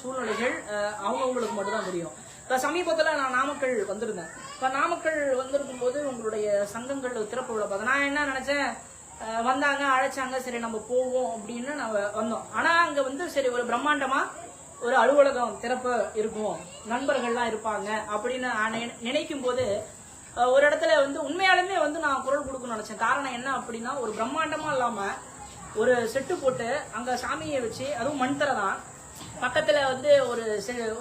சூழ்நிலைகள் அவங்களுக்கு மட்டும் தான் தெரியும். இப்போ சமீபத்தில் நான் நாமக்கல் வந்திருந்தேன். இப்போ நாமக்கல் வந்திருக்கும் போது உங்களுடைய சங்கங்கள் திறப்பு விழா பார்த்தேன். நான் என்ன நினைச்சேன், வந்தாங்க அழைச்சாங்க, சரி நம்ம போவோம் அப்படின்னு நான் வந்தோம். ஆனால் அங்கே வந்து சரி ஒரு பிரம்மாண்டமா ஒரு அலுவலகம் திறப்பு இருக்கும், நண்பர்கள்லாம் இருப்பாங்க அப்படின்னு நான் நினைக்கும் போது ஒரு இடத்துல வந்து உண்மையாலுமே வந்து நான் குரல் கொடுக்கணும்னு நினைச்சேன். காரணம் என்ன அப்படின்னா, ஒரு பிரம்மாண்டமா இல்லாம ஒரு செட்டு போட்டு அங்க சாமியை வச்சு, அதுவும் மண்தரை தான், பக்கத்துல வந்து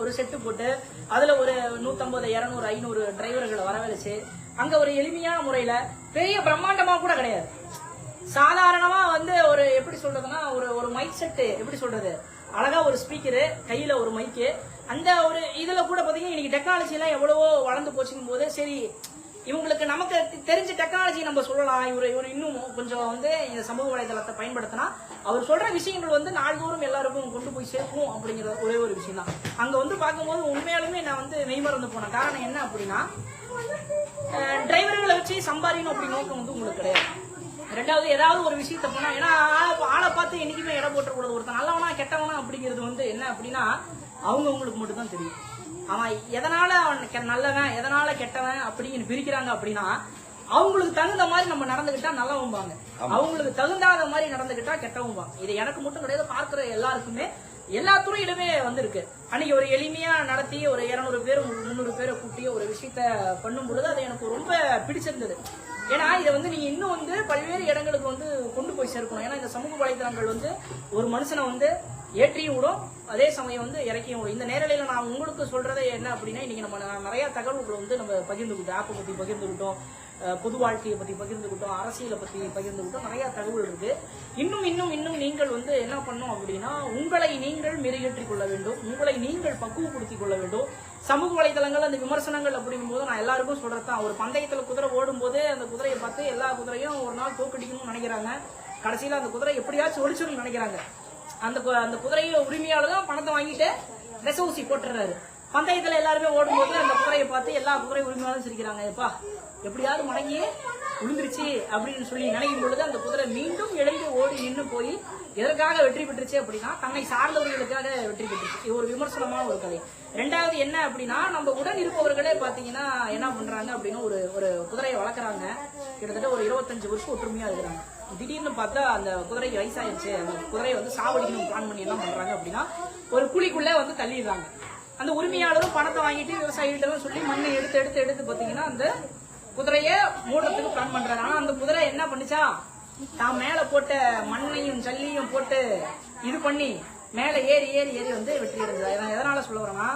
ஒரு செட்டு போட்டு அதுல ஒரு 150, 200, 500 டிரைவர்களை வரவழைச்சு அங்க ஒரு எளிமையான முறையில, பெரிய பிரம்மாண்டமா கூட கிடையாது, சாதாரணமா வந்து ஒரு எப்படி சொல்றதுன்னா ஒரு மைக் செட்டு, எப்படி சொல்றது, அழகா ஒரு ஸ்பீக்கரு, கையில ஒரு மைக்கு, அந்த ஒரு இதுல கூட பாத்தீங்கன்னா இன்னைக்கு டெக்னாலஜி எல்லாம் எவ்வளவோ வளர்ந்து போச்சுக்கும் போது சரி இவங்களுக்கு நமக்கு தெரிஞ்ச டெக்னாலஜி நம்ம சொல்லலாம், இவர் இன்னும் கொஞ்சம் வந்து இந்த சமூக வலைதளத்தை பயன்படுத்தினா அவர் சொல்ற விஷயங்கள் வந்து நாள்தோறும் எல்லாருக்கும் கொண்டு போய் சேர்க்கும் அப்படிங்கிற ஒரே ஒரு விஷயம் தான். அங்க வந்து பார்க்கும்போது உண்மையாலுமே நான் வந்து மெய்மறந்து போனேன். காரணம் என்ன அப்படின்னா, டிரைவர்களை வச்சு சம்பாதிக்கணும் அப்படி நோக்கம் வந்து உங்களுக்கு கிடையாது. ரெண்டாவது ஏதாவது ஒரு விஷயத்த போனா, ஏன்னா ஆளை பார்த்து என்னைக்குமே இடம் போட்டக்கூடாது. ஒருத்தன் நல்லவனா கெட்டவனா அப்படிங்கிறது வந்து என்ன அப்படின்னா அவங்களுக்கு மட்டும் தான் தெரியும். அவன் எதனால அவன் நல்லவன் எதனால கெட்டவன் அப்படின்னு பிரிக்கிறாங்க அப்படின்னா, அவங்களுக்கு தகுந்த மாதிரி நம்ம நடந்துகிட்டா நல்லவம்பாங்க, அவங்களுக்கு தகுந்தாத மாதிரி நடந்துகிட்டா கெட்டவம்பாங்க. இது எனக்கு மட்டும் கிடையாது, பார்க்கிற எல்லாருக்குமே எல்லா துறையிலுமே வந்திருக்கு. அன்னைக்கு ஒரு எளிமையா நடத்தி ஒரு 200 பேர் 300 பேரை கூட்டி ஒரு விஷயத்த பண்ணும் பொழுது அது எனக்கு ரொம்ப பிடிச்சிருந்தது. ஏன்னா இதை வந்து நீங்க இன்னும் வந்து பல்வேறு இடங்களுக்கு வந்து கொண்டு போய் சேர்க்கணும். ஏன்னா இந்த சமூக வலைதளங்கள் வந்து ஒரு மனுஷனை வந்து ஏற்றியும் விடும், அதே சமயம் வந்து இறக்கியும் விடும். இந்த நேரலையில நான் உங்களுக்கு சொல்றதே என்ன அப்படின்னா, இன்னைக்கு நம்ம நிறைய தகவல்களை வந்து நம்ம பகிர்ந்துக்கிட்டோம், ஆப்பை பத்தி பகிர்ந்துக்கிட்டோம், பொது வாழ்க்கையை பத்தி பகிர்ந்துக்கிட்டோம், அரசியலை பத்தி பகிர்ந்துக்கிட்டோம், நிறைய தகவல் இருக்கு. இன்னும் நீங்கள் வந்து என்ன பண்ணும் அப்படின்னா, உங்களை நீங்கள் மெருகேற்றிக் கொள்ள வேண்டும், உங்களை நீங்கள் பக்குவப்படுத்திக் கொள்ள வேண்டும். சமூக வலைதளங்கள் அந்த விமர்சனங்கள் அப்படிங்கும் போது நான் எல்லாருக்கும் சொல்றதான், ஒரு பந்தயத்துல குதிரை ஓடும் போது அந்த குதிரையை பார்த்து எல்லா குதிரையும் ஒரு நாள் தோக்கடிக்கணும்னு நினைக்கிறாங்க, கடைசியில அந்த குதிரை எப்படியாச்சும் ஒழிச்சிடணும்னு நினைக்கிறாங்க. அந்த குதிரையை உரிமையாளரும் பணத்தை வாங்கிட்டு நெச ஊசி போட்டுறாரு. பந்தயத்துல எல்லாருமே ஓடும்போது அந்த குதிரையை பார்த்து எல்லா குதிரை உரிமையாளரும் சிரிக்கிறாங்க, எப்பா எப்படியாவது மடங்கி விழுந்துருச்சு அப்படின்னு சொல்லி நினைக்கும் பொழுது அந்த குதிரை மீண்டும் எழுந்து ஓடி நின்று போய் எதற்காக வெற்றி பெற்றுச்சு அப்படின்னா, தன்னை சார்ந்தவர்களுக்காக வெற்றி பெற்றுச்சு. இது ஒரு விமர்சனமான ஒரு கதை. ரெண்டாவது என்ன அப்படின்னா, நம்ம உடன் இருப்பவர்களே பாத்தீங்கன்னா என்ன பண்றாங்க அப்படின்னா, ஒரு குதிரையை வளர்க்குறாங்க, கிட்டத்தட்ட ஒரு 25 வருஷம் ஒற்றுமையா இருக்கிறாங்க. திடீர்னு பார்த்தா அந்த குதிரைக்கு வயசாயிருச்சு, அந்த குதிரையை வந்து சாவடிக்கணும் பிளான் பண்ணி என்ன பண்றாங்க அப்படின்னா, ஒரு குழிக்குள்ள வந்து தள்ளிடுறாங்க. அந்த உரிமையாளரும் பணத்தை வாங்கிட்டு விவசாயிகிட்ட சொல்லி மண்ணை எடுத்து பாத்தீங்கன்னா அந்த குதிரைய மூடுறதுக்கு பிளான் பண்றாங்க. ஆனா அந்த குதிரை என்ன பண்ணுச்சா, தான் மேல போட்ட மண்ணையும் ஜல்லியும் போட்டு இது பண்ணி மேல ஏறி வந்து வெற்றி அடைஞ்சது. எதனால சொல்ல வரேன்னா,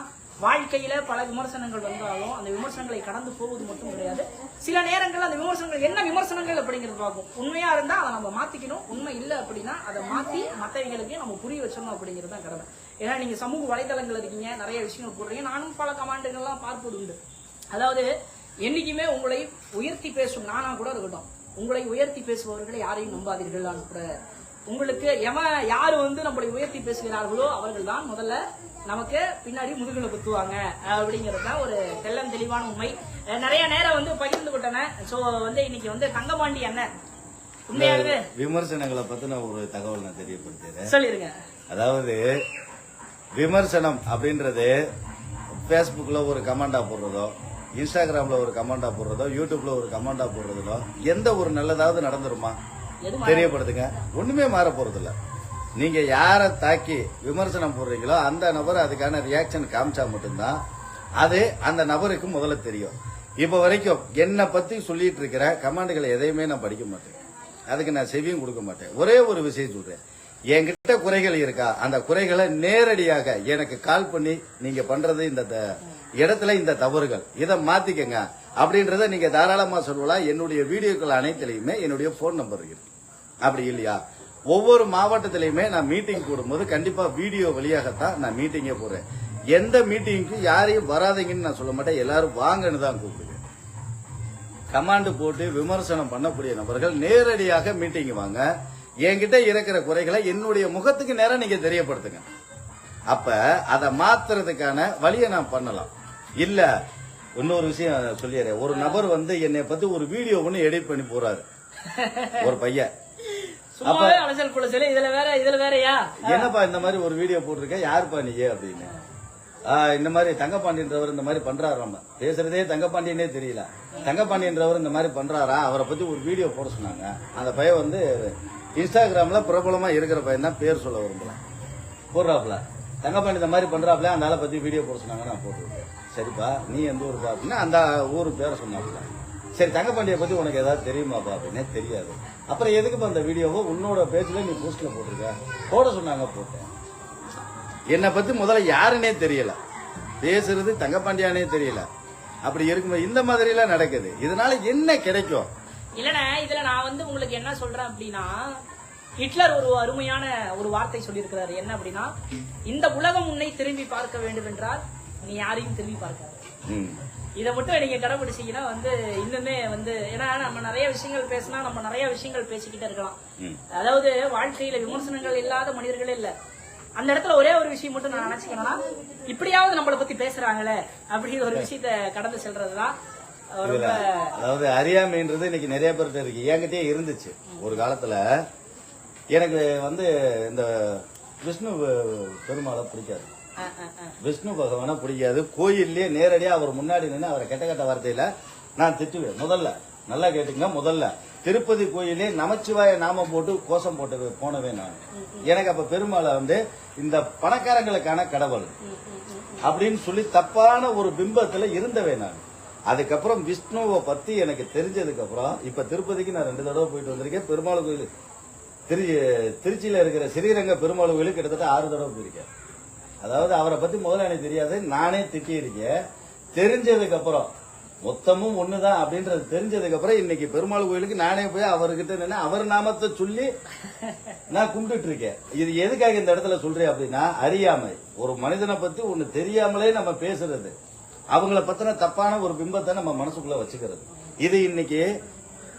வாழ்க்கையில பல விமர்சனங்கள் வந்தாலும் அந்த விமர்சனங்களை கடந்து போவது மட்டும் கிடையாது. சில நேரங்கள் அந்த விமர்சனங்கள் என்ன விமர்சனங்கள் அப்படிங்கிறது பார்க்கும். உண்மையா இருந்தா அதை நம்ம மாத்திக்கணும், உண்மை இல்லை அப்படின்னா அதை மாத்தி மற்றவங்களுக்கு நம்ம புரிய வச்சிடணும் அப்படிங்கிறது தான் கடமை. ஏன்னா நீங்க சமூக வலைதளங்கள் இருக்கீங்க, நிறைய விஷயங்கள் போடுறீங்க, நானும் பல கமாண்டுகள்லாம் பார்ப்பது உண்டு. அதாவது என்னைக்குமே உங்களை உயர்த்தி பேசும் நானா கூட இருக்கட்டும், உங்களை உயர்த்தி பேசுபவர்களை யாரையும் நம்பாதீர்கள். கூட உங்களுக்கு யாரு வந்து நம்மளை உயர்த்தி பேசுகிறார்களோ அவர்கள் தான் முதல்ல நமக்கு பின்னாடி முதுகுல குத்துவாங்க அப்படிங்கிறது தான் ஒரு தெள்ளம் தெளிவான உண்மை. நிறைய நேரம் வந்து பகிர்ந்து கொட்டேன். சோ வந்து இன்னைக்கு வந்து தங்கபாண்டி அண்ணன் உண்மையாகவே விமர்சனங்களை பத்தின ஒரு தகவல் நான் தெரியப்படுத்துறேன், சொல்லிருங்க. அதாவது விமர்சனம் அப்படின்றது பேஸ்புக்ல ஒரு கமெண்டா போடுறதோ, இன்ஸ்டாகிராம்ல ஒரு கமெண்டா போடுறதோ, யூடியூப்ல ஒரு கமெண்டா போடுறதோ எந்த ஒரு நல்லதாவது நடந்துருமா தெரியப்படுத்துங்க. ஒண்ணுமே மாற போறது இல்ல. நீங்க யார தாக்கி விமர்சனம் போடுறீங்களோ அந்த நபர் அதுக்கான ரியாக்ஷன் காமிச்சா மட்டும்தான் அது அந்த நபருக்கு முதல்ல தெரியும். இப்ப வரைக்கும் என்னை பத்தி சொல்லிட்டு இருக்கிற கமெண்ட்களை எதையுமே நான் படிக்க மாட்டேன், அதுக்கு நான் செவியும் கொடுக்க மாட்டேன். ஒரே ஒரு விஷயம் சொல்றேன், என்கிட்ட குறைகள் இருக்கா, அந்த குறைகளை நேரடியாக எனக்கு கால் பண்ணி நீங்க பண்றது இந்த இடத்துல இந்த தவறுகள் இதை மாத்திக்கங்க அப்படின்றத நீங்க தாராளமா சொல்லலாம். என்னுடைய வீடியோக்கள் அனைத்திலையுமே என்னுடைய போன் நம்பர் இருக்கு. அப்படி இல்லையா, ஒவ்வொரு மாவட்டத்திலையுமே நான் மீட்டிங் போடும்போது கண்டிப்பா வீடியோ வழியாகத்தான் நான் மீட்டிங்கே போறேன். எந்த மீட்டிங்க்கு யாரையும் வராதீங்கன்னு நான் சொல்ல மாட்டேன், எல்லாரும் வாங்கன்னு தான் கூப்பிடுவேன். கமாண்ட் போட்டு விமர்சனம் பண்ணக்கூடிய நபர்கள் நேரடியாக மீட்டிங் வாங்க, என்கிட்ட இருக்கிற குறைகளை என்னுடைய முகத்துக்கு நேரம் நீங்க தெரியப்படுத்துங்க. அப்ப அதை மாத்துறதுக்கான வழியை நான் பண்ணலாம். இல்ல இன்னொரு விஷயம் சொல்லிடுறேன், ஒரு நபர் வந்து என்னை பத்தி ஒரு வீடியோ ஒண்ணு எடிட் பண்ணி போறாரு, ஒரு பையன் சும்மாவே அலசல் குலசல் இதுல வேறயா என்னப்பா இந்த மாதிரி ஒரு வீடியோ போட்டிருக்க, யாருப்பா நீ அப்படின்னு. இந்த மாதிரி தங்கப்பாண்டியன்றவர் இந்த மாதிரி பண்றாரு, நம்ம பேசுறதே தங்கப்பாண்டியனே தெரியல, தங்கப்பாண்டியன்றவர் இந்த மாதிரி பண்றாரா, அவரை பத்தி ஒரு வீடியோ போட சொன்னாங்க. அந்த பையன் வந்து இன்ஸ்டாகிராம்ல பிரபலமா இருக்கிற பையன் தான், பேர் சொல்ல விரும்பல, போடுறாப்ல தங்கப்பாண்டி இந்த மாதிரி பண்றாப்ல, அந்த ஆளை பத்தி வீடியோ போட சொன்னாங்க. நான் போட்டுருக்கேன். சரிப்பா நீ எந்த ஊருப்பா அப்படின்னா அந்த ஊரு பேரை சொன்னாப்ல. சரி தங்கப்பாண்டியை பத்தி உனக்கு ஏதாவது தெரியுமாப்பா அப்படின்னே தெரியாது. அப்புறம் எதுக்குப்பா அந்த வீடியோவோ உன்னோட பேஜ்ல நீ போஸ்ட்ல போட்டிருக்க, போட சொன்னாங்க, போட்டேன். என்னை பத்தி முதல்ல யாருன்னே தெரியல, பேசுறது தங்கப்பாண்டியானே தெரியல. அப்படி இருக்கும்போது இந்த மாதிரி எல்லாம் நடக்குது. இதனால என்ன கிடைக்கும்? இல்லண்ணே, இதுல நான் வந்து உங்களுக்கு என்ன சொல்றேன் அப்படின்னா, ஹிட்லர் ஒரு அருமையான ஒரு வார்த்தை சொல்லியிருக்கிறாரு. என்ன அப்படின்னா, இந்த உலகம் உன்னை திரும்பி பார்க்க வேண்டும் என்றால் நீ யாரையும் திரும்பி பார்க்காது. இதை மட்டும் நீங்க கடைபிடிச்சீங்கன்னா வந்து இன்னுமே வந்து, ஏன்னா நம்ம நிறைய விஷயங்கள் பேசினா நம்ம நிறைய விஷயங்கள் பேசிக்கிட்டே இருக்கலாம். அதாவது வாழ்க்கையில விமர்சனங்கள் இல்லாத மனிதர்களே இல்ல. அந்த இடத்துல ஒரே ஒரு விஷயம் மட்டும் நான் நினைச்சுக்கணும்னா, இப்படியாவது நம்மளை பத்தி பேசுறாங்களே அப்படிங்கிற ஒரு விஷயத்த கடந்து செல்றதுதான். அதாவது அறியாமைன்றது இன்னைக்கு நிறைய பேர்கிட்ட இருக்கு. என்கிட்டயே இருந்துச்சு ஒரு காலத்துல. எனக்கு வந்து இந்த விஷ்ணு பெருமாளை பிடிக்காது, விஷ்ணு பகவானை பிடிக்காது. கோயிலே நேரடியா அவர் முன்னாடி நின்று அவரை கெட்ட வார்த்தையில நான் திட்டுவேன். முதல்ல நல்லா கேட்டுங்க, முதல்ல திருப்பதி கோயிலே நமச்சிவாய நாமம் போட்டு கோஷம் போட்டு போனவேன் நான். எனக்கு அப்ப பெருமாளை வந்து இந்த பணக்காரங்களுக்கான கடவுள் அப்படின்னு சொல்லி தப்பான ஒரு பிம்பத்துல இருந்தவேன் நான். அதுக்கப்புறம் விஷ்ணுவை பத்தி எனக்கு தெரிஞ்சதுக்கு அப்புறம் இப்ப திருப்பதிக்கு நான் 2 தடவை போயிட்டு வந்திருக்கேன். பெருமாள் கோயில் திருச்சியில இருக்கிற ஸ்ரீரங்க பெருமாள் கோயிலுக்கு கிட்டத்தட்ட 6 தடவை போயிருக்கேன். அதாவது அவரை பத்தி முதல்ல எனக்கு தெரியாது, நானே திட்டி இருக்கேன். தெரிஞ்சதுக்கு அப்புறம் மொத்தமும் ஒண்ணுதான் அப்படின்றது தெரிஞ்சதுக்கு அப்புறம் இன்னைக்கு பெருமாள் கோயிலுக்கு நானே போய் அவர்கிட்ட நின்று அவர் நாமத்தை சொல்லி நான் கும்பிட்டு இருக்கேன். இது எதுக்காக இந்த இடத்துல சொல்றேன் அப்படின்னா, அறியாமை. ஒரு மனிதனை பத்தி ஒண்ணு தெரியாமலே நம்ம பேசுறது, அவங்கள பத்தின தப்பான ஒரு பிம்பத்தை நம்ம மனசுக்குள்ள வச்சுக்கிறது. இது இன்னைக்கு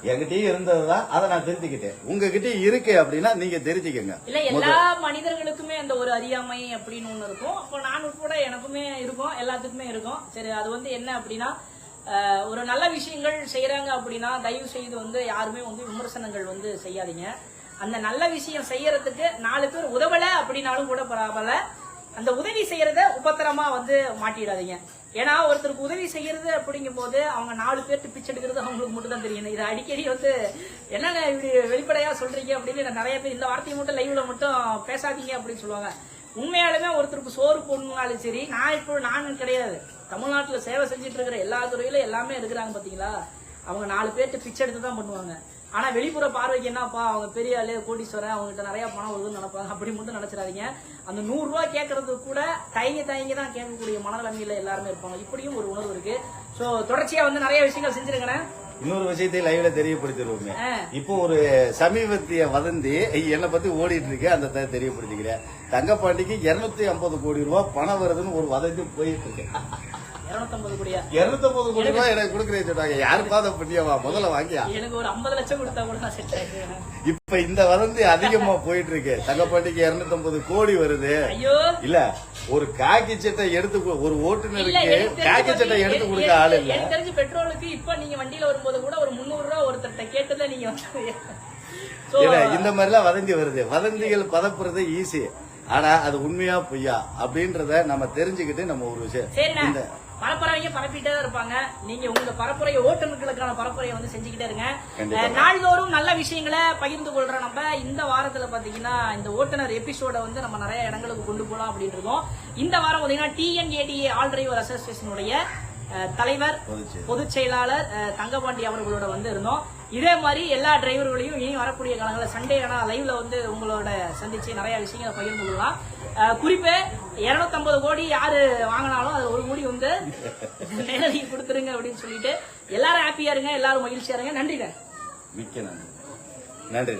என்கிட்டயும் இருந்ததுதான், அதை நான் தெரிஞ்சுக்கிட்டேன். உங்ககிட்ட இருக்கு அப்படின்னா நீங்க தெரிஞ்சுக்கங்க. இல்ல எல்லா மனிதர்களுக்குமே அந்த ஒரு அறியாமை அப்படின்னு ஒண்ணு இருக்கும். அப்போ நான் உட்பட எனக்குமே இருக்கும், எல்லாத்துக்குமே இருக்கும். சரி, அது வந்து என்ன அப்படின்னா, ஒரு நல்ல விஷயங்கள் செய்யறாங்க அப்படின்னா தயவு செய்து வந்து யாருமே வந்து விமர்சனங்கள் வந்து செய்யாதீங்க. அந்த நல்ல விஷயம் செய்யறதுக்கு 4 பேர் உதவல அப்படின்னாலும் கூட பரவாயில்ல, அந்த உதவி செய்யறத உபத்திரமா வந்து மாட்டிடாதீங்க. ஏன்னா ஒருத்தருக்கு உதவி செய்யறது அப்படிங்கும் போது அவங்க 4 பேருக்கு பிச்சை எடுக்கிறது அவங்களுக்கு மட்டும் தான் தெரியும். இதை அடிக்கடி வந்து என்னங்க இப்படி வெளிப்படையா சொல்றீங்க அப்படின்னு நிறைய பேர் இந்த வார்த்தையை மட்டும் லைவ்ல மட்டும் பேசாதீங்க அப்படின்னு சொல்லுவாங்க. உண்மையாலுமே ஒருத்தருக்கு சோறு போடணும்னாலும் சரி, நான் கிடையாது, தமிழ்நாட்டுல சேவை செஞ்சுட்டு இருக்கிற எல்லா துறையிலும் எல்லாமே இருக்கிறாங்க பாத்தீங்களா, அவங்க 4 பேருக்கு பிச்சை எடுத்து தான் பண்ணுவாங்க. ஆனா வெளிப்புற பார்வைக்கு என்னப்பா அவங்க பெரிய ஆளு கோடீஸ்வரன், அவங்ககிட்ட நிறைய பணம் வருதுன்னு நினைப்பாங்க. அப்படி மட்டும் நினைச்சிடாதீங்க. அந்த 100 ரூபாய் கேட்கறதுக்கு கூட தயங்கி தான் கேட்கக்கூடிய மனநிலைமையில எல்லாருமே இருப்பாங்க. இப்படியும் ஒரு உணர்வு இருக்கு. சோ தொடர்ச்சியா வந்து நிறைய விஷயங்கள் செஞ்சிருக்கேன். இன்னொரு விஷயத்தை லைவ்ல தெரியப்படுத்திடுவோமே. இப்போ ஒரு சமீபத்திய வதந்தி என்னை பத்தி ஓடிட்டு இருக்கு, அந்த தெரியப்படுத்திக்கிறேன். தங்கப்பாண்டிக்கு 250 கோடி ரூபாய் பணம் வருதுன்னு ஒரு வதந்தி போயிட்டு இருக்கு. 250 கோடி ரூபாய் எனக்கு கொடுக்குறேன்னு சொன்னாங்க. யாருப்பா அதை பண்ணியாவா, முதல்ல வாங்கியா, எனக்கு ஒரு 50 லட்சம் கொடுத்தா கூட நான் செட் ஆயிடுவேன். இப்ப இந்த வதந்தி அதிகமா போயிட்டு இருக்கு. தங்கப்பாண்டிக்கு 250 கோடி வருது. இல்ல ஒரு காக்கி சட்டை எடுத்து, ஒரு ஓட்டுநருக்கு காக்கி சட்டை எடுத்து கொடுக்க ஆள் இல்ல. எனக்கு தெரிஞ்சு பெட்ரோலுக்கு இப்ப நீங்க வண்டியில வரும்போது கூட ஒரு 300 ரூபாய் ஒருத்தர்கிட்ட கேட்டுதான் நீங்க இந்த மாதிரி எல்லாம் வதந்தி வருது. வதந்திகள் பதப்புறது ஈஸி, ஆனா அது உண்மையா பொய்யா அப்படின்றத நம்ம தெரிஞ்சுக்கிட்டு நம்ம ஒரு விஷயம் பரப்புரையும் பரப்பிட்டே இருப்பாங்க. நீங்க உங்க பரப்புரை ஓட்டுநர்களுக்கான பரப்புரையை வந்து செஞ்சுக்கிட்டே இருங்க. நாள்தோறும் நல்ல விஷயங்களை பகிர்ந்து கொள்ற நம்ம இந்த வாரத்துல பாத்தீங்கன்னா இந்த ஓட்டுநர் எபிசோட வந்து நம்ம நிறைய இடங்களுக்கு கொண்டு போலாம் அப்படின்னு இருக்கோம். இந்த வாரம் பாத்தீங்கன்னா TNADA ஆல் டிரைவர் அசோசியேஷனுடைய தலைவர் பொதுச் செயலாளர் தங்கபாண்டி அவர்களோட வந்து இருந்தோம். இதே மாதிரி எல்லா டிரைவர்களையும் இனி வரக்கூடிய காலங்களில் சண்டே லைவ்ல வந்து உங்களோட சந்திச்சு நிறைய விஷயங்களை பகிர்ந்து கொள்ளலாம். குறிப்பே 250 கோடி யாரு வாங்கினாலும் அது 1 கோடி வந்து நேரடி கொடுத்துருங்க அப்படின்னு சொல்லிட்டு எல்லாரும் ஹாப்பியா இருங்க, எல்லாரும் மகிழ்ச்சியா இருங்க. நன்றிங்க. மிக்க நன்றி. நன்றி.